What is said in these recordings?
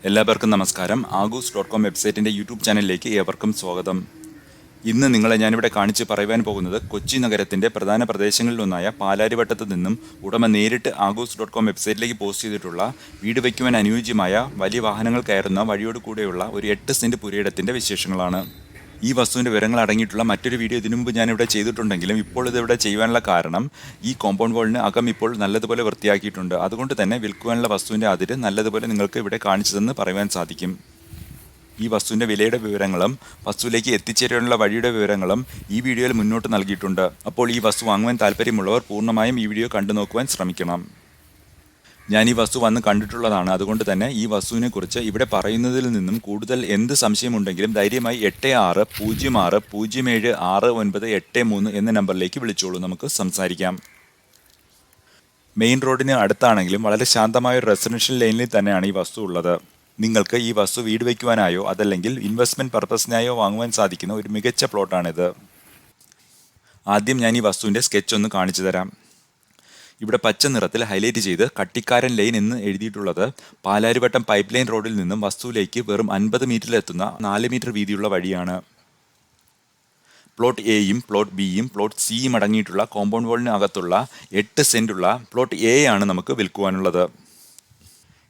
എല്ലാവർക്കും നമസ്കാരം. ആഗൂസ്.com വെബ്സൈറ്റിൻ്റെ യൂട്യൂബ് ചാനലിലേക്ക് ഏവർക്കും സ്വാഗതം. ഇന്ന് നിങ്ങളെ ഞാനിവിടെ കാണിച്ച് പറയുവാൻ പോകുന്നത് കൊച്ചി നഗരത്തിൻ്റെ പ്രധാന പ്രദേശങ്ങളിലൊന്നായ പാലാരിവട്ടത്ത് നിന്നും ഉടമ നേരിട്ട് ആഗൂസ്.com വെബ്സൈറ്റിലേക്ക് പോസ്റ്റ് ചെയ്തിട്ടുള്ള വീട് വയ്ക്കുവാൻ അനുയോജ്യമായ വലിയ വാഹനങ്ങൾ കയറുന്ന വഴിയോട് കൂടെയുള്ള ഒരു 8 സെൻറ്റ് പുരയിടത്തിൻ്റെ വിശേഷങ്ങളാണ്. ഈ വസ്തുവിൻ്റെ വിവരങ്ങൾ അടങ്ങിയിട്ടുള്ള മറ്റൊരു വീഡിയോ ഇതിനു മുമ്പ് ഞാനിവിടെ ചെയ്തിട്ടുണ്ടെങ്കിലും ഇപ്പോൾ ഇതിവിടെ ചെയ്യുവാനുള്ള കാരണം ഈ കോമ്പൗണ്ട് വാളിന് അകം ഇപ്പോൾ നല്ലതുപോലെ വൃത്തിയാക്കിയിട്ടുണ്ട്. അതുകൊണ്ട് തന്നെ വിൽക്കുവാനുള്ള വസ്തുവിൻ്റെ അതിര് നല്ലതുപോലെ നിങ്ങൾക്ക് ഇവിടെ കാണിച്ചതെന്ന് പറയുവാൻ സാധിക്കും. ഈ വസ്തുവിൻ്റെ വിലയുടെ വിവരങ്ങളും വസ്തുവിലേക്ക് എത്തിച്ചേരാനുള്ള വഴിയുടെ വിവരങ്ങളും ഈ വീഡിയോയിൽ മുന്നോട്ട് നൽകിയിട്ടുണ്ട്. അപ്പോൾ ഈ വസ്തു വാങ്ങുവാൻ താല്പര്യമുള്ളവർ പൂർണ്ണമായും ഈ വീഡിയോ കണ്ടു നോക്കുവാൻ ശ്രമിക്കണം. ഞാൻ ഈ വസ്തു വന്ന് കണ്ടിട്ടുള്ളതാണ്. അതുകൊണ്ട് തന്നെ ഈ വസ്തുവിനെക്കുറിച്ച് ഇവിടെ പറയുന്നതിൽ നിന്നും കൂടുതൽ എന്ത് സംശയമുണ്ടെങ്കിലും ധൈര്യമായി 8606076983 എന്ന നമ്പറിലേക്ക് വിളിച്ചോളൂ. നമുക്ക് സംസാരിക്കാം. മെയിൻ റോഡിന് അടുത്താണെങ്കിലും വളരെ ശാന്തമായ ഒരു റെസിഡൻഷ്യൽ ലൈനിൽ തന്നെയാണ് ഈ വസ്തു ഉള്ളത്. നിങ്ങൾക്ക് ഈ വസ്തു വീട് വയ്ക്കുവാനായോ അതല്ലെങ്കിൽ ഇൻവെസ്റ്റ്മെൻറ്റ് പർപ്പസിനായോ വാങ്ങുവാൻ സാധിക്കുന്ന ഒരു മികച്ച പ്ലോട്ടാണിത്. ആദ്യം ഞാൻ ഈ വസ്തുവിൻ്റെ സ്കെച്ച് ഒന്ന് കാണിച്ചു തരാം. ഇവിടെ പച്ച നിറത്തിൽ ഹൈലൈറ്റ് ചെയ്ത് കട്ടിക്കാരൻ ലൈൻ എന്ന് എഴുതിയിട്ടുള്ളത് പാലാരിവട്ടം പൈപ്പ് ലൈൻ റോഡിൽ നിന്നും വസ്തുവിലേക്ക് വെറും 50 മീറ്ററിലെത്തുന്ന 4 മീറ്റർ വീതിയുള്ള വഴിയാണ്. പ്ലോട്ട് എയും പ്ലോട്ട് ബിയും പ്ലോട്ട് സിയും അടങ്ങിയിട്ടുള്ള കോമ്പൗണ്ട് വാളിന് അകത്തുള്ള 8 സെൻറ്റുള്ള പ്ലോട്ട് എ ആണ് നമുക്ക് വിൽക്കുവാനുള്ളത്.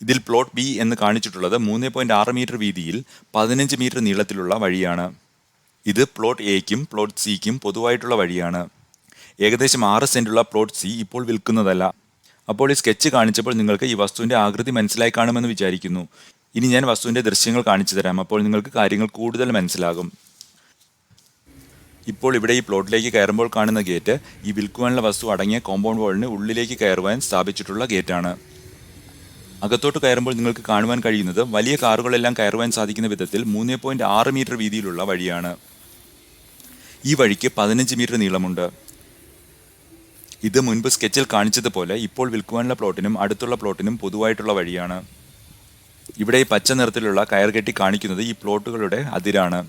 ഇതിൽ പ്ലോട്ട് ബി എന്ന് കാണിച്ചിട്ടുള്ളത് 3.6 മീറ്റർ വീതിയിൽ 15 മീറ്റർ നീളത്തിലുള്ള വഴിയാണ്. ഇത് പ്ലോട്ട് എയ്ക്കും പ്ലോട്ട് സിക്കും പൊതുവായിട്ടുള്ള വഴിയാണ്. ഏകദേശം 6 സെൻറ്റുള്ള പ്ലോട്ട് സി ഇപ്പോൾ വിൽക്കുന്നതല്ല. അപ്പോൾ ഈ സ്കെച്ച് കാണിച്ചപ്പോൾ നിങ്ങൾക്ക് ഈ വസ്തുവിൻ്റെ ആകൃതി മനസ്സിലായി കാണുമെന്ന് വിചാരിക്കുന്നു. ഇനി ഞാൻ വസ്തുവിൻ്റെ ദൃശ്യങ്ങൾ കാണിച്ചു തരാം. അപ്പോൾ നിങ്ങൾക്ക് കാര്യങ്ങൾ കൂടുതൽ മനസ്സിലാകും. ഇപ്പോൾ ഇവിടെ ഈ പ്ലോട്ടിലേക്ക് കയറുമ്പോൾ കാണുന്ന ഗേറ്റ് ഈ വിൽക്കുവാനുള്ള വസ്തു അടങ്ങിയ കോമ്പൗണ്ട് വാളിന് ഉള്ളിലേക്ക് കയറുവാൻ സ്ഥാപിച്ചിട്ടുള്ള ഗേറ്റാണ്. അകത്തോട്ട് കയറുമ്പോൾ നിങ്ങൾക്ക് കാണുവാൻ കഴിയുന്നത് വലിയ കാറുകളെല്ലാം കയറുവാൻ സാധിക്കുന്ന വിധത്തിൽ 3.6 മീറ്റർ വീതിയിലുള്ള വഴിയാണ്. ഈ വഴിക്ക് 15 മീറ്റർ നീളമുണ്ട്. ഇത് മുൻപ് സ്കെച്ചിൽ കാണിച്ചതുപോലെ ഇപ്പോൾ വിൽക്കുവാനുള്ള പ്ലോട്ടിനും അടുത്തുള്ള പ്ലോട്ടിനും പൊതുവായിട്ടുള്ള വഴിയാണ്. ഇവിടെ ഈ പച്ച നിറത്തിലുള്ള കയർ കെട്ടി കാണിക്കുന്നത് ഈ പ്ലോട്ടുകളുടെ അതിരാണ്.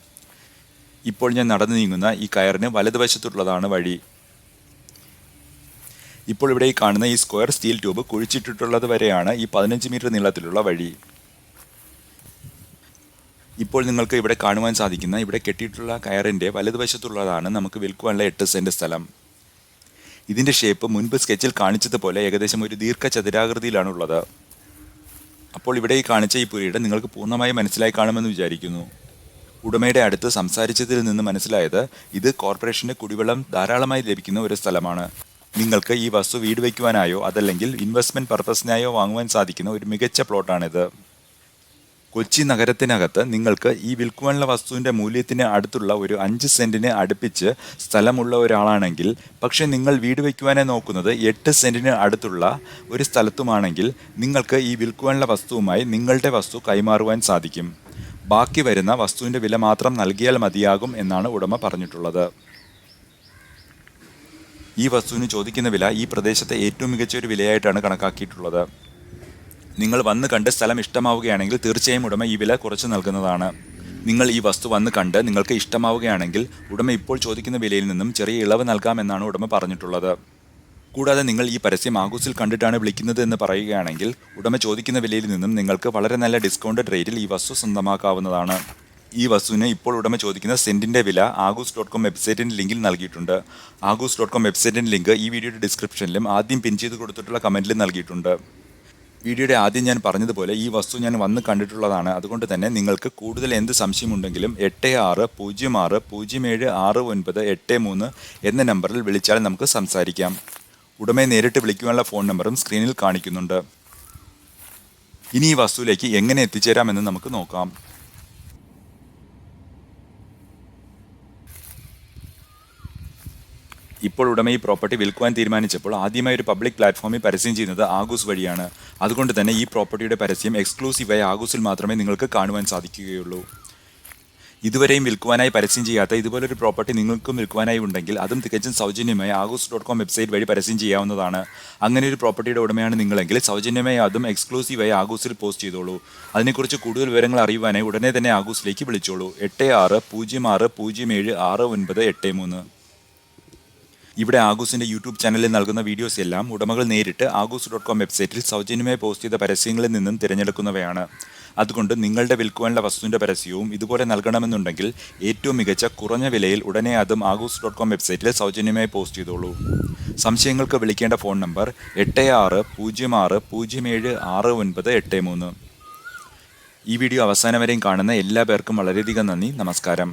ഇപ്പോൾ ഞാൻ നടന്നു നീങ്ങുന്ന ഈ കയറിന് വലതുവശത്തുള്ളതാണ് വഴി. ഇപ്പോൾ ഇവിടെ ഈ കാണുന്ന ഈ സ്ക്വയർ സ്റ്റീൽ ട്യൂബ് കുഴിച്ചിട്ടിട്ടുള്ളത് വരെയാണ് ഈ 15 മീറ്റർ നീളത്തിലുള്ള വഴി. ഇപ്പോൾ നിങ്ങൾക്ക് ഇവിടെ കാണുവാൻ സാധിക്കുന്ന ഇവിടെ കെട്ടിയിട്ടുള്ള കയറിൻ്റെ വലതുവശത്തുള്ളതാണ് നമുക്ക് വിൽക്കുവാനുള്ള 8 സെൻറ്റ് സ്ഥലം. ഇതിൻ്റെ ഷേപ്പ് മുൻപ് സ്കെച്ചിൽ കാണിച്ചതുപോലെ ഏകദേശം ഒരു ദീർഘചതുരാകൃതിയിലാണുള്ളത്. അപ്പോൾ ഇവിടെ ഈ കാണിച്ച ഈ പുരയിടം നിങ്ങൾക്ക് പൂർണ്ണമായി മനസ്സിലായി കാണുമെന്ന് വിചാരിക്കുന്നു. ഉടമയുടെ അടുത്ത് സംസാരിച്ചതിൽ നിന്ന് മനസ്സിലായത് ഇത് കോർപ്പറേഷൻ്റെ കുടിവെള്ളം ധാരാളമായി ലഭിക്കുന്ന ഒരു സ്ഥലമാണ്. നിങ്ങൾക്ക് ഈ വസ്തു വീട് വയ്ക്കുവാനായോ അതല്ലെങ്കിൽ ഇൻവെസ്റ്റ്മെൻറ്റ് പർപ്പസിനായോ വാങ്ങുവാൻ സാധിക്കുന്ന ഒരു മികച്ച പ്ലോട്ടാണിത്. കൊച്ചി നഗരത്തിനകത്ത് നിങ്ങൾക്ക് ഈ വിൽക്കുവാനുള്ള വസ്തുവിൻ്റെ മൂല്യത്തിന് അടുത്തുള്ള ഒരു 5 സെൻറ്റിന് അടുപ്പിച്ച് സ്ഥലമുള്ള ഒരാളാണെങ്കിൽ, പക്ഷേ നിങ്ങൾ വീട് വയ്ക്കുവാനായി നോക്കുന്നത് 8 സെൻറ്റിന് അടുത്തുള്ള ഒരു സ്ഥലത്തുമാണെങ്കിൽ നിങ്ങൾക്ക് ഈ വിൽക്കുവാനുള്ള വസ്തുവുമായി നിങ്ങളുടെ വസ്തു കൈമാറുവാൻ സാധിക്കും. ബാക്കി വരുന്ന വസ്തുവിൻ്റെ വില മാത്രം നൽകിയാൽ മതിയാകും എന്നാണ് ഉടമ പറഞ്ഞിട്ടുള്ളത്. ഈ വസ്തുവിന് ചോദിക്കുന്ന വില ഈ പ്രദേശത്തെ ഏറ്റവും മികച്ച ഒരു വിലയായിട്ടാണ് കണക്കാക്കിയിട്ടുള്ളത്. നിങ്ങൾ വന്ന് കണ്ട് സ്ഥലം ഇഷ്ടമാവുകയാണെങ്കിൽ തീർച്ചയായും ഉടമ ഈ വില കുറച്ച് നൽകുന്നതാണ്. നിങ്ങൾ ഈ വസ്തു വന്ന് കണ്ട് നിങ്ങൾക്ക് ഇഷ്ടമാവുകയാണെങ്കിൽ ഉടമ ഇപ്പോൾ ചോദിക്കുന്ന വിലയിൽ നിന്നും ചെറിയ ഇളവ് നൽകാമെന്നാണ് ഉടമ പറഞ്ഞിട്ടുള്ളത്. കൂടാതെ നിങ്ങൾ ഈ പരസ്യം ആഗൂസിൽ കണ്ടിട്ടാണ് വിളിക്കുന്നത് എന്ന് പറയുകയാണെങ്കിൽ ഉടമ ചോദിക്കുന്ന വിലയിൽ നിന്നും നിങ്ങൾക്ക് വളരെ നല്ല ഡിസ്കൗണ്ടഡ് റേറ്റിൽ ഈ വസ്തു സ്വന്തമാക്കാവുന്നതാണ്. ഈ വസ്തുവിന് ഇപ്പോൾ ഉടമ ചോദിക്കുന്ന സെൻറ്റിൻ്റെ വില ആഗൂസ്.com വെബ്സൈറ്റിൻ്റെ ലിങ്കിൽ നൽകിയിട്ടുണ്ട്. ആഗൂസ്.com വെബ്സൈറ്റിൻ്റെ ലിങ്ക് ഈ വീഡിയോയുടെ ഡിസ്ക്രിപ്ഷനിലും ആദ്യം പിൻ ചെയ്ത് കൊടുത്തിട്ടുള്ള കമൻറ്റിലും നൽകിയിട്ടുണ്ട്. വീഡിയോയുടെ ആദ്യം ഞാൻ പറഞ്ഞതുപോലെ ഈ വസ്തു ഞാൻ വന്ന് കണ്ടിട്ടുള്ളതാണ്. അതുകൊണ്ട് തന്നെ നിങ്ങൾക്ക് കൂടുതൽ എന്ത് സംശയമുണ്ടെങ്കിലും 8606076983 എന്ന നമ്പറിൽ വിളിച്ചാൽ നമുക്ക് സംസാരിക്കാം. ഉടമയെ നേരിട്ട് വിളിക്കുവാനുള്ള ഫോൺ നമ്പറും സ്ക്രീനിൽ കാണിക്കുന്നുണ്ട്. ഇനി ഈ വസ്തുവിലേക്ക് എങ്ങനെ എത്തിച്ചേരാമെന്ന് നമുക്ക് നോക്കാം. ഇപ്പോൾ ഉടമ ഈ പ്രോപ്പർട്ടി വിൽക്കുവാൻ തീരുമാനിച്ചപ്പോൾ ആദ്യമായി ഒരു പബ്ലിക് പ്ലാറ്റ്ഫോമിൽ പരസ്യം ചെയ്യുന്നത് ആഗൂസ് വഴിയാണ്. അതുകൊണ്ട് തന്നെ ഈ പ്രോപ്പർട്ടിയുടെ പരസ്യം എക്സ്ക്ലൂസീവായി ആഗൂസിൽ മാത്രമേ നിങ്ങൾക്ക് കാണുവാൻ സാധിക്കുകയുള്ളൂ. ഇതുവരെയും വിൽക്കുവാനായി പരസ്യം ചെയ്യാത്ത ഇതുപോലൊരു പ്രോപ്പർട്ടി നിങ്ങൾക്കും വിൽക്കുവാനായി ഉണ്ടെങ്കിൽ അതും തികച്ചും സൗജന്യമായി ആഗൂസ്.com വെബ്സൈറ്റ് വഴി പരസ്യം ചെയ്യാവുന്നതാണ്. അങ്ങനെ ഒരു പ്രോപ്പർട്ടിയുടെ ഉടമയാണ് നിങ്ങളെങ്കിൽ സൗജന്യമായി അതും എക്സ്ക്ലൂസീവായി ആഗൂസിൽ പോസ്റ്റ് ചെയ്തോളൂ. അതിനെക്കുറിച്ച് കൂടുതൽ വിവരങ്ങൾ അറിയുവാനായി ഉടനെ തന്നെ ആഗൂസിലേക്ക് വിളിച്ചോളൂ. 8606076983. ഇവിടെ ആഗൂസിൻ്റെ യൂട്യൂബ് ചാനലിൽ നൽകുന്ന വീഡിയോസ് എല്ലാം ഉടമകൾ നേരിട്ട് ആഗൂസ്.com വെബ്സൈറ്റിൽ സൗജന്യമായി പോസ്റ്റ് ചെയ്ത പരസ്യങ്ങളിൽ നിന്നും തിരഞ്ഞെടുക്കുന്നവയാണ്. അതുകൊണ്ട് നിങ്ങളുടെ വിൽക്കുവാനുള്ള വസ്തുവിൻ്റെ പരസ്യവും ഇതുപോലെ നൽകണമെന്നുണ്ടെങ്കിൽ ഏറ്റവും മികച്ച കുറഞ്ഞ വിലയിൽ ഉടനെ അതും ആഗൂസ്.com വെബ്സൈറ്റിൽ സൗജന്യമായി പോസ്റ്റ് ചെയ്തോളൂ. സംശയങ്ങൾക്ക് വിളിക്കേണ്ട ഫോൺ നമ്പർ 8606076983. ഈ വീഡിയോ അവസാനം വരെയും കാണുന്ന എല്ലാ പേർക്കും വളരെയധികം നന്ദി. നമസ്കാരം.